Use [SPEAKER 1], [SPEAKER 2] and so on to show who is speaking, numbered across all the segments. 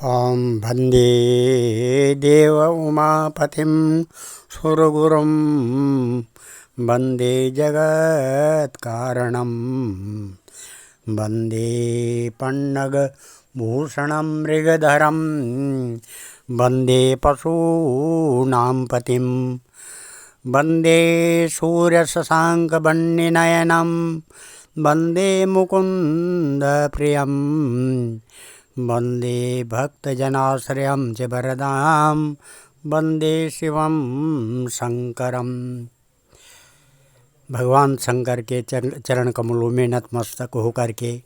[SPEAKER 1] ॐ वन्दे देव उमापतिं सुरगुरुं वन्दे जगत्कारणं वन्दे पन्नगभूषणं मृगधरं वन्दे पशूनां पतिं वन्दे सूर्यशशाङ्कवह्निनयनं वन्दे मुकुन्दप्रियं वन्दे भक्तजनाश्रयं च वरदां वन्दे शिवं शंकरम। भगवान शंकर के चरण कमलों में नतमस्तक होकर के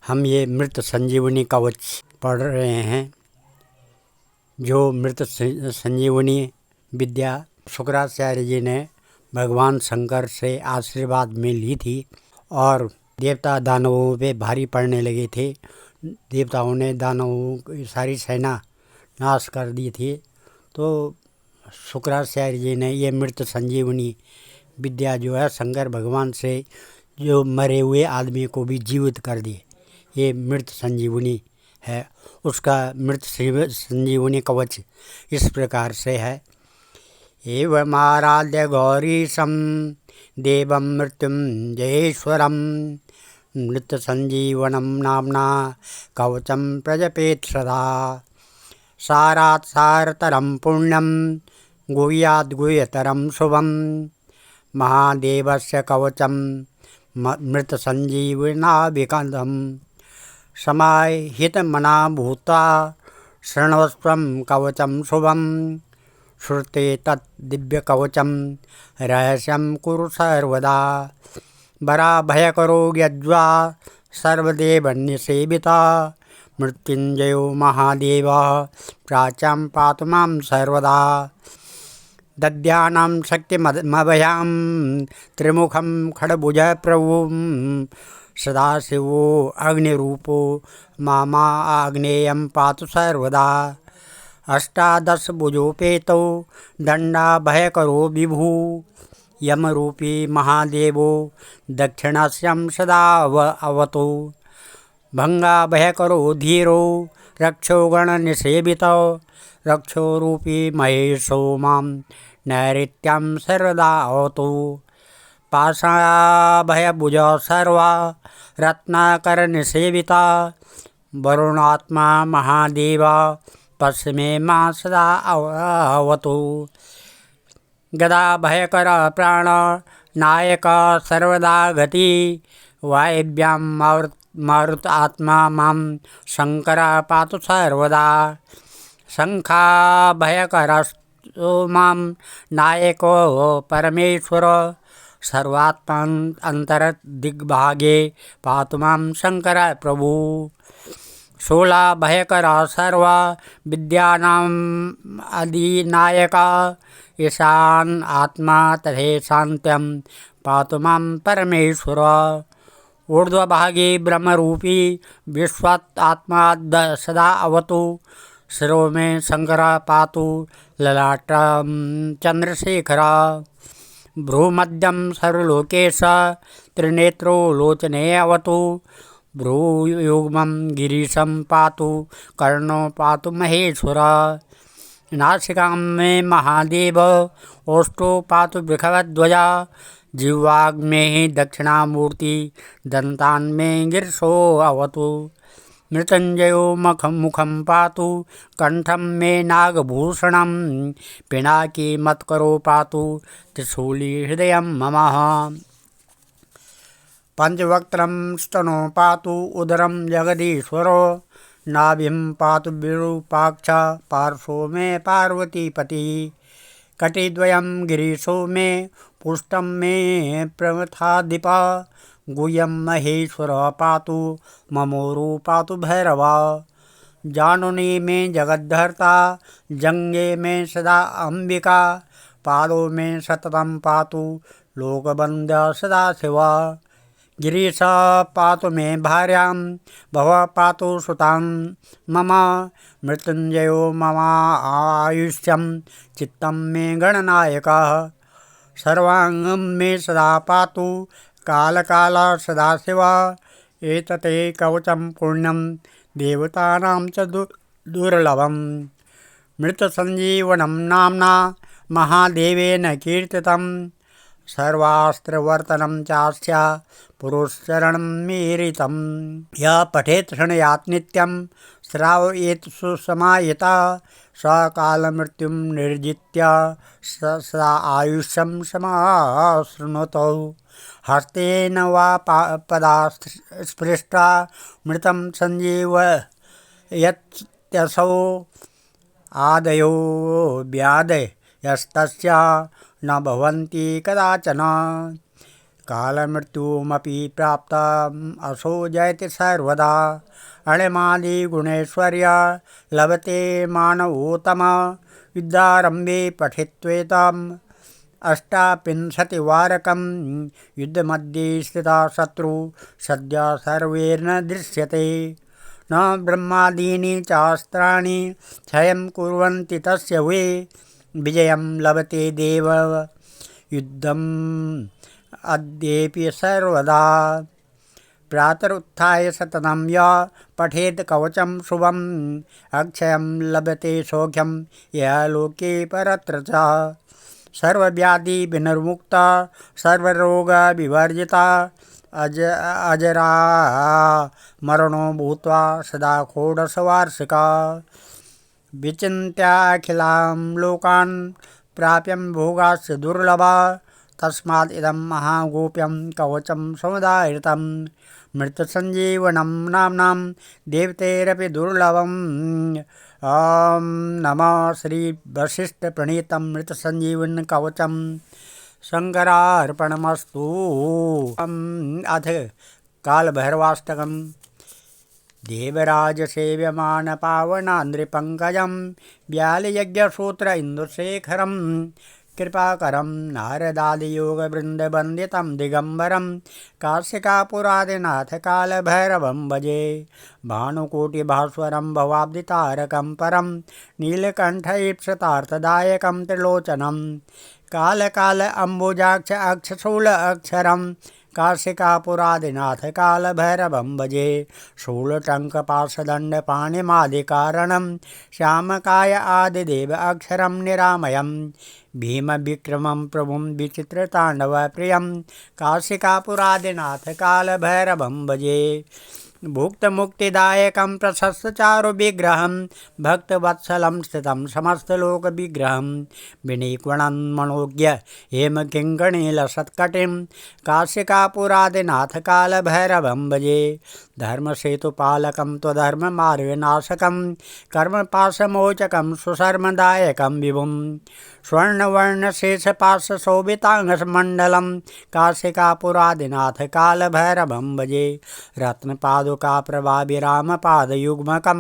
[SPEAKER 1] हम ये मृत संजीवनी कवच पढ़ रहे हैं। जो मृत संजीवनी विद्या शुक्राचार्य जी ने भगवान शंकर से आशीर्वाद में ली थी और देवता दानवों पे भारी पड़ने लगे थे। देवताओं ने दानवों की सारी सेना नाश कर दी थी, तो शुक्राचार्य जी ने ये मृत संजीवनी विद्या जो है शंकर भगवान से जो मरे हुए आदमी को भी जीवित कर दिए। ये मृत संजीवनी है। उसका मृत संजीवनी कवच इस प्रकार से है। एवं आराध्य गौरीशं देवं मृत्युंजयेश्वरं मृत संजीवनं नाम्ना कवचं प्रजपेत् सदा। सारात् सारतरं पुण्यं गुह्याद् गुह्यतरं शुभं महादेवस्य कवचं मृत संजीवनाभिकन्दं। समाहितमना भूत्वा शृण्वस्त्वं कवचं शुभं श्रुते तत् दिव्यकवचं रहस्यं कुरु सर्वदा। वराभयकरो यज्वा सर्वदेवन्यसेविता मृत्युञ्जयो महादेवः प्राच्यां पातु मां सर्वदा। दद्यानां शक्तिमभयां त्रिमुखं खड्भुजप्रभुं सदाशिवो अग्निरूपो मामा आग्नेयं पातु सर्वदा। अष्टादशभुजोपेतो दण्डाभयकरो विभु यमरूपी महादेवो दक्षिणास्यं सदा अवतु। भंगाभयकरो धीरो रक्षोगणनिसेवितो रक्षोरूपी महेशो मां नैऋत्यं सर्वदा अवतु। पाशाभयभुजो सर्वा रत्नाकरनिसेविता वरुणात्मा महादेवा पश्चिमे मां सदा अवतु। गदाभयकर प्राण नायक सर्वदा गति वायव्यां मारुत आत्मा मां शंकर पातु सर्वदा। शंखाभयकरस्तु मां नायको परमेश्वर सर्वात्मा अंतरदिग्भागे पातु मां शंकर प्रभु। शूलाभयकर सर्वा विद्यानाम् अधिनायका ईशान आत्मा तथेशान्त्यं पातु मां परमेश्वर। ऊर्ध्वभागे ब्रह्मरूपी विश्वात् आत्मा सदा अवतु। शिरो में शंकर पातु ललाटं चंद्रशेखर। भ्रूमध्यं सर्वलोकेश त्रिनेत्रो लोचने अवतु। भ्रूयुग्मं गिरीशं पातु कर्णो पातु महेश्वर। नासिकां मे महादेव ओष्ठो पातु वृषभध्वजा। जिह्वाग्मे दक्षिणामूर्ति दन्तान् मे गिरिशो अवतु। मृत्युञ्जयो मुखं पातु कंठं मे नागभूषणं। पिनाकी मत्करो पातु त्रिशूली हृदयं मम। पंचवक्त्रं स्तनो पातु उदरं जगदीश्वरो। नाभिं पातु विरूपाक्ष पार्श्वो मे पार्वतीपति। कटिद्वयं गिरीशो मे पुष्टं मे प्रमथाधिप। गुह्यं महेश्वर पातु ममोरु पातु भैरव। जानुनी मे जगद्धर्ता जंगे मे सदा अंबिका। पादों में सततं पातु लोकवन्द्य सदा शिव। गिरीश पातु मे भार्यां भव पातु सुतां मम। मृत्युंजयो मम आयुष्यं चित्तं मे गणनायकः। सर्वांगं मे सदा पातु कालकाल सदाशिव। एतते कवचं पुण्यं देवतानां च दुर्लभम् मृतसञ्जीवनं नाम्ना महादेवेन कीर्तितं सर्वास्त्रवर्तनं चास्य पुरुषचरणं मीरितं यः पठेत् शृणुयात् नित्यं श्रावयेत् सुसमाहिता स कालमृत्युं निर्जित्य सा आयुष्यं समाश्नुतौ हस्तेन वा पदा स्पृष्टा मृतं सञ्जीवयत्यसौ आदयो व्याधयस्तस्य न भवन्ति कदाचन कालमृत्युमपि प्राप्तम् असौ जयति सर्वदा अणिमादिगुणैश्वर्य लभते मानवोत्तम युद्धारम्भे पठित्वेतम् अष्टाविंशतिवारकं युद्धमध्ये स्थिता शत्रु सद्य सर्वैर्न दृश्यते न ब्रह्मादीनि चास्त्राणि क्षयं कुर्वन्ति तस्य वे विजयं लभते देव युद्धम् अद्येपि सर्वदा प्रातरुत्थाय सततं यः पठेत् कवचं शुभम् अक्षयं लभते सौख्यं यः लोके परत्र च सर्वव्याधि विनिर्मुक्ता सर्वरोगविवर्जिता अजरा मरणो भूत्वा सदा षोडशवार्षिका विचिन्त्याखिलां लोकान् प्राप्यं भोगास्य दुर्लभा तस्मात् इदं महागोप्यं कवचं समुदाहृतं मृतसञ्जीवनं नाम्नां देवतेरपि दुर्लभम् ॐ नमः श्री वशिष्ठ प्रणीतं मृतसञ्जीवन कवचं शंकरार्पणमस्तु। अथ कालभैरवाष्टकम् देवराज सेव्यमान पावनान्द्रिपङ्कजं व्यालयज्ञसूत्र इन्दुशेखरं कृपाकरं नारदादियोगवृन्दवन्दितं दिगम्बरं काशिकापुरादिनाथ कालभैरवं भजे भानुकोटिभास्वरं भवाब्दितारकं परं नीलकण्ठईप्सितार्थदायकं त्रिलोचनं कालकाल अम्बुजाक्ष अक्षशूल अक्षरं काशिकापुरादिनाथ कालभैरवं भजे शूलटङ्कपाशदण्डपाणिमादिकारणं श्यामकाय आदिदेव अक्षरं निरामयं भीमविक्रमं प्रभुं विचित्रताण्डवप्रियं काशिकापुरादिनाथ कालभैरवं भजे भुक्तमुक्तिदायकं प्रशस्तचारुविग्रहं भक्तवत्सलं स्थितं समस्तलोकविग्रहं विनीक्वणं मनोज्ञ हेमकिङ्कणीलसत्कटिं काशिकापुरादिनाथ कालभैरवं भजे धर्मसेतुपालकं त्वधर्ममार्गनाशकं कर्मपाशमोचकं सुशर्मदायकं विभुं स्वर्णवर्णशेषपाशशोभिताङ्गमण्डलं काशिकापुरादिनाथ कालभैरवं भजे रत्नपादुकाप्रभाभिरामपादयुग्मकं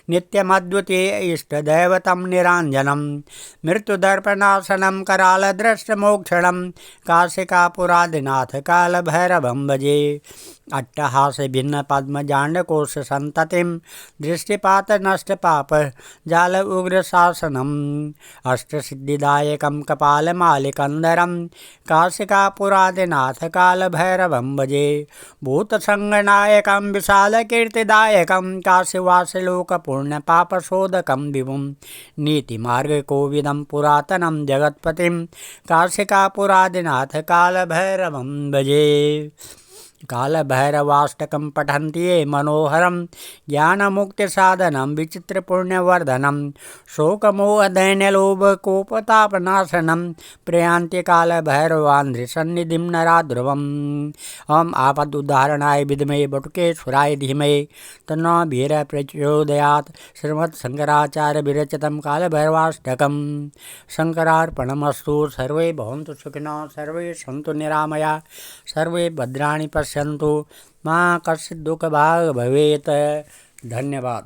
[SPEAKER 1] नित्यमद्वितीय इष्टदैवतं निराञ्जनं मृत्युदर्पणासनं करालदृष्टमोक्षणं काशिकापुरादिनाथ कालभैरवं भजे अट्टहासभिन्नपद्मजाण्डकोशसन्ततिं दृष्टिपातनष्टपापजाल उग्रशासनम् अष्टसिद्धिदायकं कपालमालिकन्दरं काशिकापुरादिनाथ कालभैरवं भजे भूतसङ्गनायकं विशालकीर्तिदायकं काशीवासलोकपूर्णपापशोधकं विभुं नीतिमार्गकोविदं पुरातनं जगत्पतिं काशिकापुरादिनाथ कालभैरवं भजे कालभैरवाष्टकं पठन्ति ये मनोहरं ज्ञानमुक्तिसाधनं विचित्रपुण्यवर्धनं शोकमोहदैन्यलोभकोपतापनाशनं प्रयान्ति कालभैरवान्ध्रिसन्निधिं नरा ध्रुवम् ॐ आपदुद्धारणाय विद्महे बटुकेश्वराय धीमहि तन्नो वीरः प्रचोदयात् श्रीमत्शङ्कराचार्य विरचितं कालभैरवाष्टकं शङ्करार्पणमस्तु। सर्वे भवन्तु सुखिनः, सर्वे सन्तु निरामया, सर्वे भद्राणि पश्यन्तु, मां कश्चित् दुःखभाग् भवेत्। धन्यवाद।